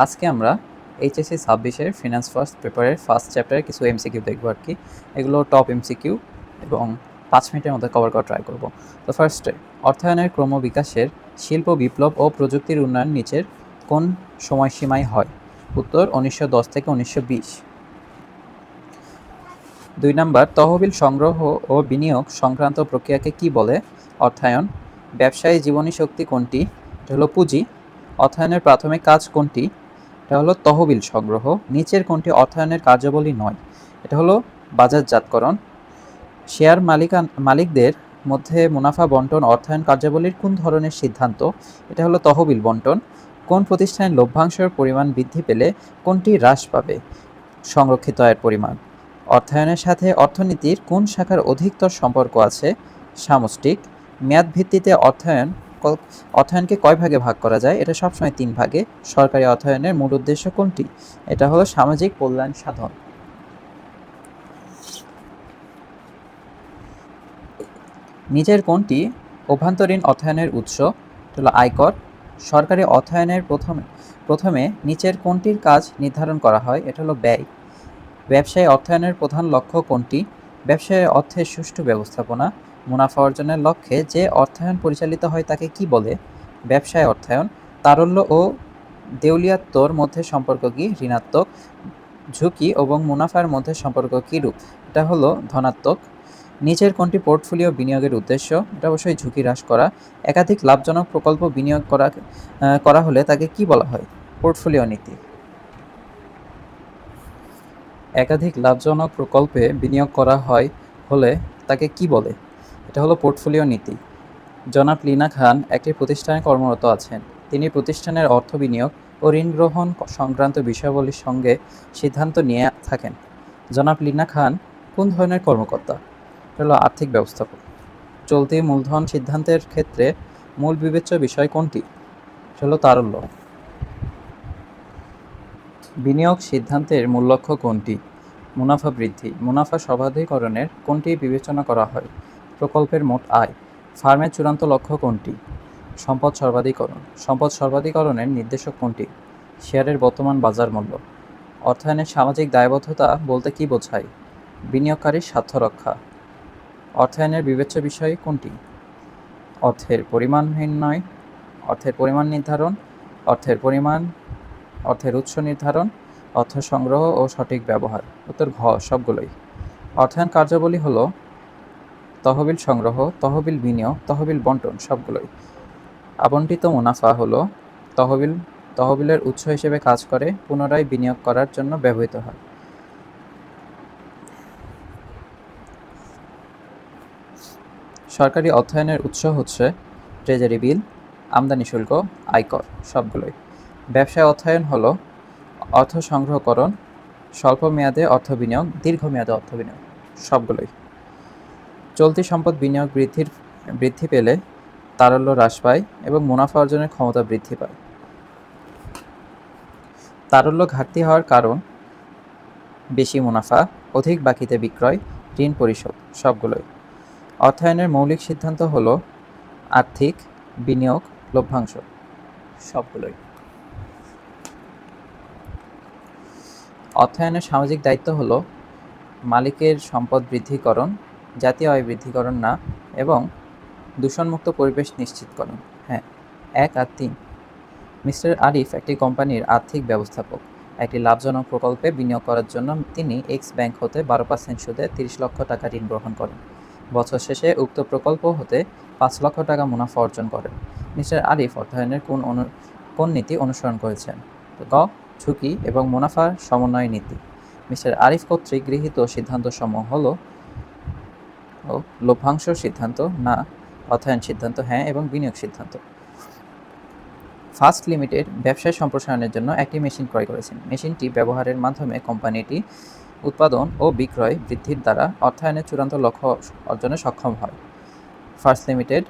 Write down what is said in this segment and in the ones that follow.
আজকে আমরা HSC 26-এর finance first পেপারের ফার্স্ট চ্যাপ্টারে কিছু এমসিকিউ দেখবো আর কি। এগুলো টপ এমসিকিউ এবং 5 মিনিটের মধ্যে কভার করা ট্রাই করব। তো ফার্স্টে, অর্থায়নের ক্রমবিকাশের শিল্প বিপ্লব ও প্রযুক্তির উন্নয়ন নিচের কোন সময়সীমায় হয়? উত্তর 1910 থেকে 1920। 2 নাম্বার, তহবিল সংগ্রহ ও বিনিয়োগ সংক্রান্ত প্রক্রিয়াকে কি বলে? অর্থায়ন। ব্যবসায়ী জীবনী শক্তি কোনটি? এটা হলো পুঁজি। অর্থায়নের প্রাথমিক কাজ কোনটি? এটা হলো তহবিল সংগ্রহ। নিচের কোনটি অর্থায়নের কার্যাবলী নয়? এটা হলো বাজারজাতকরণ। শেয়ার মালিকদের মধ্যে মুনাফা বন্টন অর্থায়ন কার্যাবলীর কোন ধরনের সিদ্ধান্ত? এটা হলো তহবিল বন্টন। কোন প্রতিষ্ঠানের লভ্যাংশের পরিমাণ বৃদ্ধি পেলে কোনটি হ্রাস পাবে? সংরক্ষিত আয়ের পরিমাণ। অর্থায়নের সাথে অর্থনীতির কোন শাখার অধিকতর সম্পর্ক আছে? সামষ্টিক। মেয়াদ ভিত্তিতে অর্থায়নকে কয় ভাগে ভাগ করা যায়? এটা সবসময় 3 ভাগে। সরকারি অর্থায়নের মূল উদ্দেশ্য কোনটি? এটা হলো সামাজিক কল্যাণ সাধন। নিচের কোনটি অভ্যন্তরীণ অর্থায়নের উৎস? এটা হলো আয়কর। সরকারি অর্থায়নের প্রথমে নিচের কোনটির কাজ নির্ধারণ করা হয়? এটা হলো ব্যয়। ব্যবসায় অর্থায়নের প্রধান লক্ষ্য কোনটি? ব্যবসায় অর্থের সুষ্ঠু ব্যবস্থাপনা। মুনাফা অর্জনের লক্ষ্যে যে অর্থায়ন পরিচালিত হয় তাকে কি বলে? ব্যবসায় অর্থায়ন। তারল্য ও দেউলিয়াত্বর মধ্যে সম্পর্ক কি? ঋণাত্মক। ঝুঁকি এবং মুনাফার মধ্যে সম্পর্ক কিরূপ? এটা হলো ধনাত্মক। নিচের কোনটি পোর্টফোলিও বিনিয়োগের উদ্দেশ্য? এটা অবশ্যই ঝুঁকি হ্রাস করা। একাধিক লাভজনক প্রকল্প বিনিয়োগ করা হলে তাকে কি বলা হয়? পোর্টফোলিও নীতি। একাধিক লাভজনক প্রকল্পে বিনিয়োগ করা হলে তাকে কি বলে? এটা হলো পোর্টফোলিও নীতি। জনাব লিনা খান একটি প্রতিষ্ঠানে কর্মরত আছেন। তিনি প্রতিষ্ঠানের অর্থ বিনিয়োগ ও ঋণ গ্রহণ সংক্রান্ত বিষয়াবলীর সঙ্গে সিদ্ধান্ত নিয়ে থাকেন। জনাব লিনা খান কোন ধরনের কর্মকর্তা? এটা হলো আর্থিক ব্যবস্থাপক। চলতি মূলধন সিদ্ধান্তের ক্ষেত্রে মূল বিবেচ্য বিষয় কোনটি? এটা হলো তারল্য। বিনিয়োগ সিদ্ধান্তের মূল লক্ষ্য কোনটি? মুনাফা বৃদ্ধি। মুনাফা সর্বাধিকরণের কোনটি বিবেচনা করা হয়? প্রকল্পের মোট আয়। ফার্মের চূড়ান্ত লক্ষ্য কোনটি? সম্পদ সর্বাধিকরণ। সম্পদ সর্বাধিকরণের নির্দেশক কোনটি? শেয়ারের বর্তমান বাজার মূল্য। অর্থায়নের সামাজিক দায়বদ্ধতা বলতে কী বোঝায়? বিনিয়োগকারীর স্বার্থ রক্ষা। অর্থায়নের বিবেচ্য বিষয় কোনটি? অর্থের পরিমাণ নির্ণয়, অর্থের পরিমাণ নির্ধারণ, অর্থের উৎস নির্ধারণ, অর্থ সংগ্রহ ও সঠিক ব্যবহার। উত্তর ঘ, সবগুলোই। অর্থায়ন কার্যাবলী হলো তহবিল সংগ্রহ, তহবিল বিনিয়োগ, তহবিল বন্টন, সবগুলোই। আবণ্টিত মুনাফা হলো তহবিলের উৎস হিসেবে কাজ করে, পুনরায় বিনিয়োগ করার জন্য ব্যবহৃত হয়। সরকারি অর্থায়নের উৎস হচ্ছে ট্রেজারি বিল, আমদানি শুল্ক, আয়কর, সবগুলোই। ব্যবসায় অর্থায়ন হলো অর্থ সংগ্রহকরণ, স্বল্প মেয়াদে অর্থ বিনিয়োগ, দীর্ঘমেয়াদে অর্থ বিনিয়োগ, সবগুলোই। চলতি সম্পদ বিনিয়োগ বৃদ্ধি পেলে তারল্য হ্রাস পায় এবং মুনাফা অর্জনের ক্ষমতা বৃদ্ধি পায়। তারল্য ঘাটতি হওয়ার কারণ বেশি মুনাফা, অধিক বাকিতে বিক্রয়, ঋণ পরিশোধ, সবগুলোই। অর্থায়নের মৌলিক সিদ্ধান্ত হলো আর্থিক, বিনিয়োগ, লভ্যাংশ, সবগুলোই। অর্থায়নের সামাজিক দায়িত্ব হলো মালিকের সম্পদ বৃদ্ধিকরণ, জাতীয় আয় বৃদ্ধিকরণ না, এবং দূষণমুক্ত পরিবেশ নিশ্চিতকরণ। হ্যাঁ, 1 আর 3। মিস্টার আরিফ একটি কোম্পানির আর্থিক ব্যবস্থাপক। একটি লাভজনক প্রকল্পে বিনিয়োগ করার জন্য তিনি এক্স ব্যাংক হতে 12% সুদে 30 লক্ষ টাকা ঋণ গ্রহণ করেন। বছর শেষে উক্ত প্রকল্প হতে 5 লক্ষ টাকা মুনাফা অর্জন করেন। মিস্টার আরিফ অর্থায়নের কোন নীতি অনুসরণ করেছেন? গ, ঝুঁকি এবং মুনাফার সমন্বয় নীতি। মিস্টার আরিফ কর্তৃক গৃহীত সিদ্ধান্তসমূহ হলো লভ্যাংশ সিদ্ধান্ত না, অর্থায়ন সিদ্ধান্ত হ্যাঁ, এবং বিনিয়োগ সিদ্ধান্ত। ফার্স্ট লিমিটেড ব্যবসায় সম্প্রসারণের জন্য একটি মেশিন ক্রয় করেছেন। মেশিনটি ব্যবহারের মাধ্যমে কোম্পানিটি উৎপাদন ও বিক্রয় বৃদ্ধির দ্বারা অর্থায়নের চূড়ান্ত লক্ষ্য অর্জনে সক্ষম হয়। ফার্স্ট লিমিটেড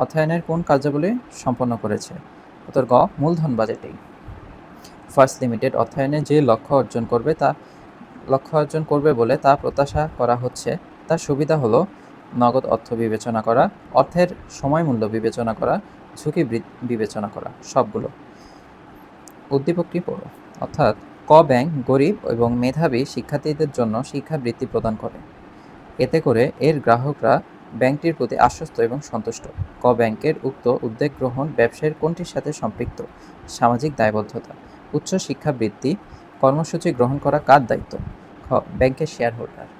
অর্থায়নের কোন কার্যাবলী সম্পন্ন করেছে? উত্তর গ, মূলধন বাজেটিং। ফার্স্ট লিমিটেড অর্থায়নে যে লক্ষ্য অর্জন করবে বলে তা প্রত্যাশা করা হচ্ছে, তার সুবিধা হলো নগদ অর্থ বিবেচনা করা, অর্থের সময় মূল্য বিবেচনা করা, ঝুঁকি বিবেচনা করা, সবগুলো। উদ্দীপকটি পড়ো। অর্থাৎ ক ব্যাংক গরিব এবং মেধাবী শিক্ষার্থীদের জন্য শিক্ষাবৃত্তি প্রদান করে। এতে করে এর গ্রাহকরা ব্যাংকটির প্রতি আশ্বস্ত এবং সন্তুষ্ট। ক ব্যাংকের উক্ত উদ্যোগ গ্রহণ ব্যবসায়ের কোনটির সাথে সম্পৃক্ত? সামাজিক দায়বদ্ধতা। উচ্চ শিক্ষাবৃত্তি কর্মসূচি গ্রহণ করা কার দায়িত্ব? খ ব্যাংকের শেয়ার হোল্ডার।